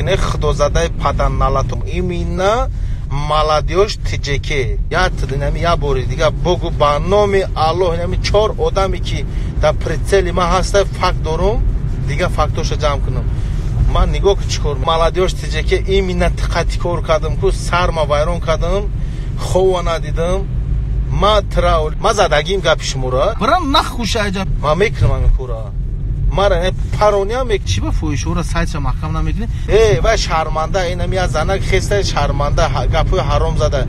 мекуне худозадаи паданналатум именно молодежь тиҷеке ятнами я бори дига богу ба номи аллоҳ нами 4 одаме ки дар прицели ма ҳаста факт дорум дига фактоша ҷамъ кунам ман нигоҳ ки чикор молодежь тиҷеке именно тиқати кор кардам ку сарма вайрон кардам хова надидам ма траул ма задагим гапи шуморо брам нахушаҷа ма мекунам ами кора мара парониам мек чӣ ба фоҳишора сайтша маҳкам намекунӣ ва шарманда инами аз занак хеста шарманда гапҳои ҳаром зада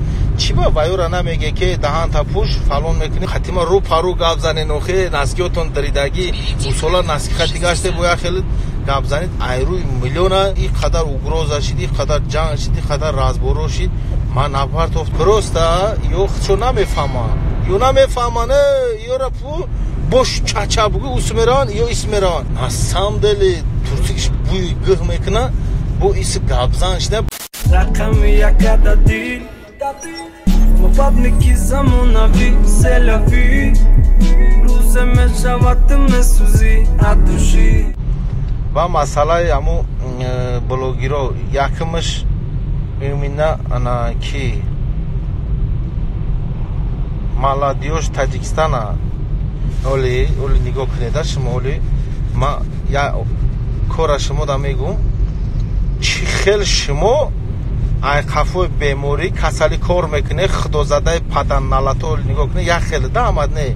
чӣ ба вайора намеге ки даҳанта пуш фалон мекунӣ хатима рӯ пару гап занед охи наскиётон даридагӣ усола наскихати гаште боя хеле гап занед айрӯи миллиона и қадар угроза шид и қадар ҷанг шид и қадар разборо шид ман напартофт просто ё худшо намефаҳмам ё намефаҳман ёра пу бош чача бугу усмерон ё исмерон на самом деле турсикиш буи гӯҳ мекуна бо иси гапзан шида рақами якададил муҳаббатники замонави селави рӯзе мешавад месӯзи адуши ва масъалаи аму блогиро якмаш именно ана ки молодежь таҷикистана оли нигоҳ кунеда шумо оли ма я кора шумо да мегум чӣ хел шумо айқафои беморӣ касали кор мекунед худозадаи паданналато оли нигоҳ кунед як хеле да амад не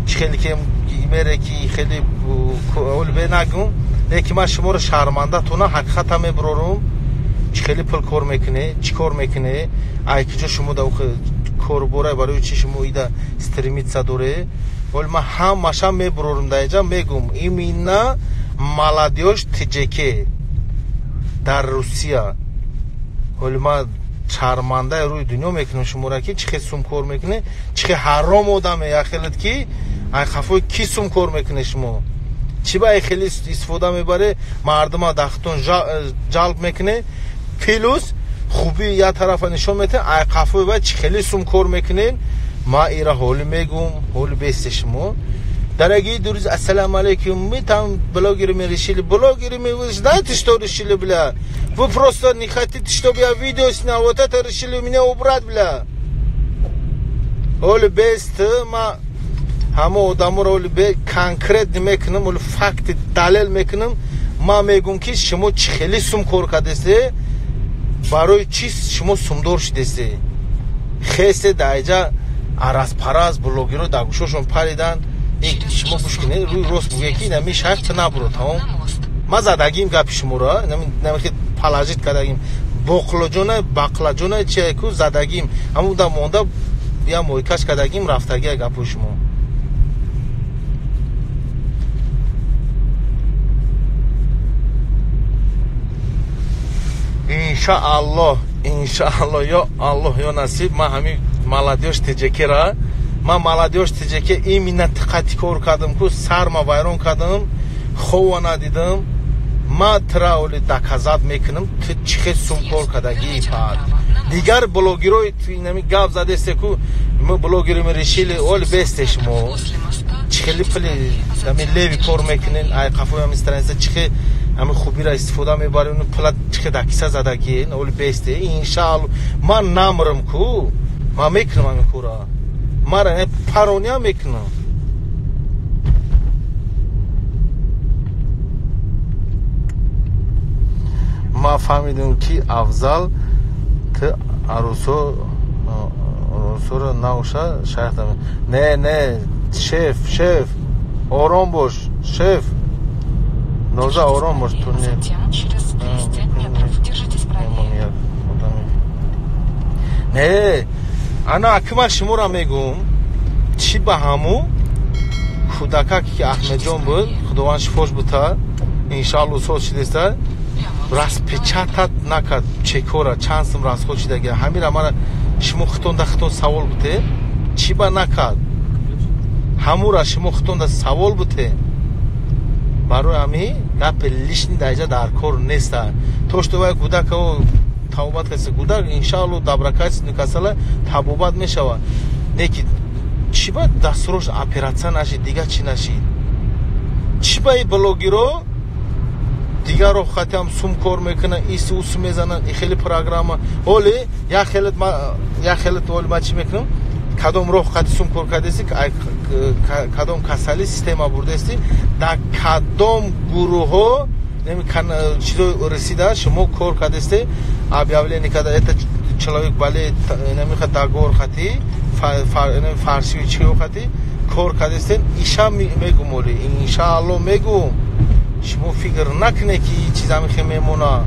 чӣ хеле ки мере ки хеле оли бе нагум лекин ман шуморо шармандатона ҳақиқата мебурорум чӣ хеле пул кор мекунед чӣ кор мекунед ай киҷо шумо да корбора барои чӣ шумо ида стремитса доре оли ман ҳамаша мебурорум да инҷа мегум именно молодежь тиҷеке дар русия оли ман шармандаи рӯи дунё мекунам шуморо ки чӣ хел сум кор мекунед чӣ хел ҳаром одаме яхелед ки ай хафои ки сум кор мекунед шумо чӣ ба хеле истифода мебаре мардума дахтон ҷалб мекуне плюс хуби як тарафа нишон метавад ай қафои ва чӣ хеле сум кор мекунед ма ира ҳоли мегум ҳоли бесте шумо дарагии дурӯз ассалому алейкум мы там блогерами решили вы знаете что решили бля вы просто не хотите чтобы я видео снял вот это решили у меня убрать бля ҳоли бесте ма ҳама одаморо оли бе конкрет мекунам оли факти далел мекунам ма мегум ки шумо чӣ хеле сум кор кардасе барои чӣ шумо сумдор шидасе хесте даиҷа араспараз блогеро дар гӯшошон паридан шумо гӯш кунед рӯи рост буге ки нами шахт набуро тамом ма задагим гапи шуморо нами палажит кардагим бақлаҷона чие ку задагим ҳамуда монда я мойкаш кардагим рафтагия гапои шумо иншаалло ё аллоҳ ё насиб ман ҳамин молодежь тиҷекера ман молодежь тиҷеке именно тиқати кор кардам ку сарма вайрон кардам хова надидам ма траули доказат мекунам ки чӣ хел сум кор кардагӣ пад дигар блогерои нами гап задесте ку мы блогерами решили оли бесте шумо чӣ хели пули нами леви кор мекунед ай қафои ҳамин страница чӣ хел ҳамин хубира истифода мебарем пула чӣ хел дар киса задагиен оли бесте иншаалло ман намрам ку ман мекунам ҳамин кора мара парониам мекунам ма фаҳмидам ки афзал ти арӯсоро наоша шахта не шеф ором бош шеф ноза ором бош ту не ана акмал шуморо мегум чӣ ба ҳаму кӯдака ки аҳмедҷон буд худованд шифош бута иншаалло сол шидеста распечатат накард чекора чанд сум расход шидагия ҳамира мана шумо хитонда савол буте чӣ ба накард ҳамура шумо хитонда савол буте барои ҳами гапи лишни даиҷа дар кор неста то што вай кӯдакао табобат каста кӯдак иншаалло дабракаси касала табобат мешавад лекин чӣ ба дастурош оператсия нашид дига чӣ нашид чӣ ба и блогеро دیگرو خاتم سوم کار میکنه ایس اوس میزنن این خیلی پروگرام ولی یا خیلت ولی ما چی میکنم کدام رو خاطی سوم کار کردیسی کدام کسالی سیستم بردستی در کدام گروه ها نمیکن چیزو رسیده شما کار کردیستی ابیاولی نکرده ایت چلاویک بالی نمیخواد داغور خاطی فارسی چیو خاطی کار کردیستین ایشا میگم ولی انشالله میگم شما فکر نکنه که این چیزا میمونه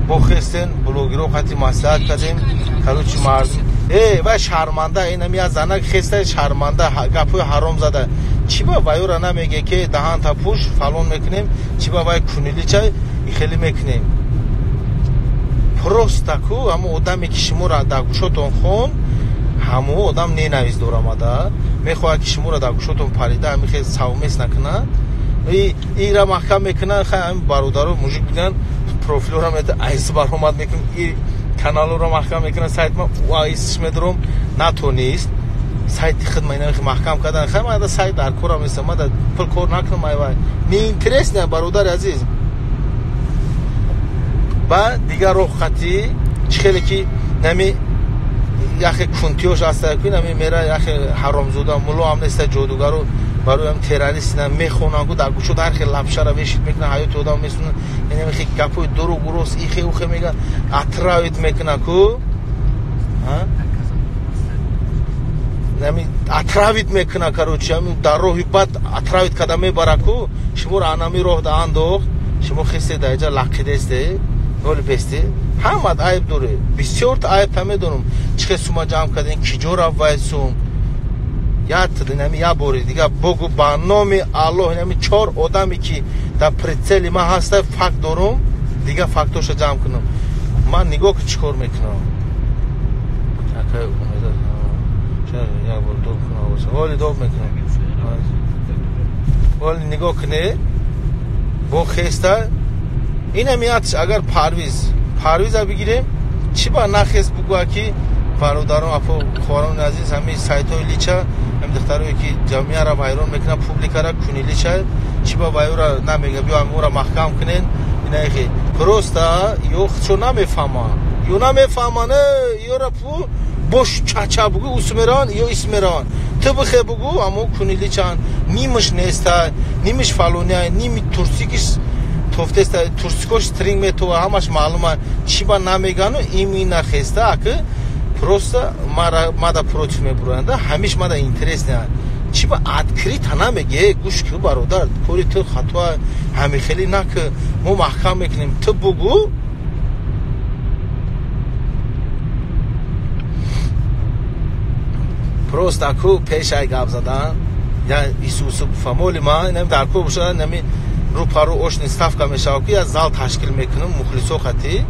بخستین بلوگرو خاطی مصلحت کردین کلوچ مردم و شرمنده این همیا زنک خسته شرمنده گپوی حرام زده چی با وایو را نمیگه که دهان تا پوش فلان میکنیم چی با وای کنیلی چای خیلی میکنیم پروستا کو همو آدمی که شما را در گوشتون خون همو آدم نینویز دور آمده میخواه که شما را در گوشتون پریده همی خیلی سومیس نکنه ای را محکم میکنن خیلی همین برادرو موجود بگن پروفیل را میده ایس برامد میکنم ای کانال را محکم میکنن سایت ما و ایسش میدارم نتونیست سایت خدمت اینا محکم کردن خیلی من سایت در کورم میستم من پر کور نکنم وای می اینترس نه برادر عزیز با دیگر رو خطی خیلی که نمی یخ کنتیوش هسته که نمی میره یخ حرام زوده ملو هم نیسته جادوگرو برای هم تروریست نه میخونن کو در گوشو در خیلی لبشه را وشید میکنه حیات آدم میسونه یعنی میخی گپوی درو گروس ایخی اوخه میگه اطراویت میکنه کو نمی اطراویت میکنه کروچی همین در روحی بد اطراویت کدامه برا کو شما را انامی روح دا انداخت شما خیسته در اینجا لقیده استه ولی بسته همه عیب دوره بسیار عیب همه دونم چه سوما جمع کردین کجا را وایسون یاد نمی یا بوری دیگه بگو با نام الله نمی 4 آدمی که در پرتسلی ما هسته فکت دارم دیگه فکتوش جمع کنم من نگاه که چیکار میکنم اکه امیده چرا یا بار دوب کنم ولی دوب میکنم ولی نگاه کنه با خسته این همیتش اگر پرویز بگیریم چی با نخست بگو که برادران اپو خواران عزیز همه سایت های لیچه هم دختروی که جمعیه را وایران میکنن پوبلیک را کنی لیچه چی با وایو را نمیگه بیا همه را محکم کنین این ایخی پروستا یو خچو نمیفهمانه یو را پو boş çaça bugu usmeran yo ismeran tıbıhe bugu ama kunili çan nimiş nesta nimiş falonia nimi tursikis toftesta turskoş string meto hamaş maluma çiba namegano imina khesta ak prosta mada proçme buranda hamish mada interes ne çiba atkri tanamege guş ki barodar pori tı khatwa hami kheli nak mu mahkam eknim tıbugu просто аку пешай гап задан я исусу фамоли ма нем дар ку боша неми ру пару ошни ставка мешав ки аз зал ташкил мекунам мухлисо хати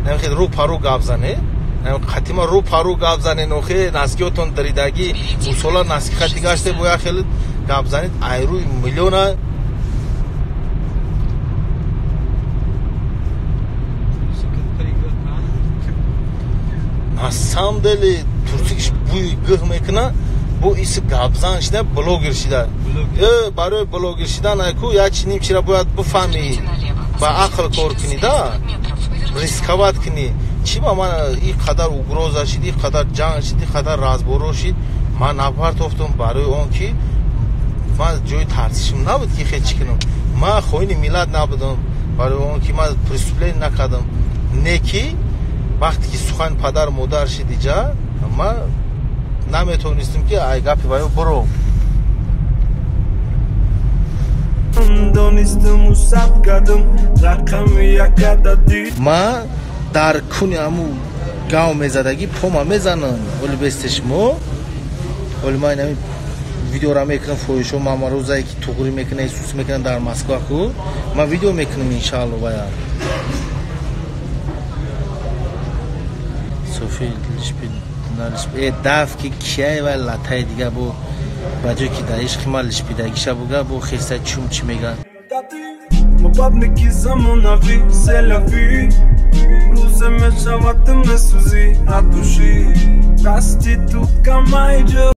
нем хед ру пару гап зане нем хатима ру пару гап зане нохе наскиотон даридаги усола наски хати гаште боя хел гап занед айру миллиона на самом деле турсик буй гых мекна бу ис габзан шида блогер шида барои блогер шидан аку я чиним чира бояд буфами ба ақл кор кини да рисковат кини чи ба ман и қадар угроза шид и қадар ҷанг шид и қадар разборо шид ман напартофтум барои он ки ман ҷои тарсишим набуд ки хеч чӣ кунам ман хоини миллат набудам барои он ки ман преступление накардам не ки вақте ки сухан падар модар шид иҷа ман наметонистим ки ай гапи ваё буро ман дар куни аму гав мезадагӣ пома мезанам оли бестешмо оли ман инами видеора мекунам фоҳишо мама рӯзае ки туғрӣ мекуна исус мекуна дар москва ку ман видео мекунам иншаалло вая софи даф ки кияй ва латай дига бо баҷое ки дар ишқи ман лишпидагиша буга бо хеста чум чӣ меган Mobabniki zamonavi c'est la vie Ruze me shavat me suzi na duši Kasti tu kamajđe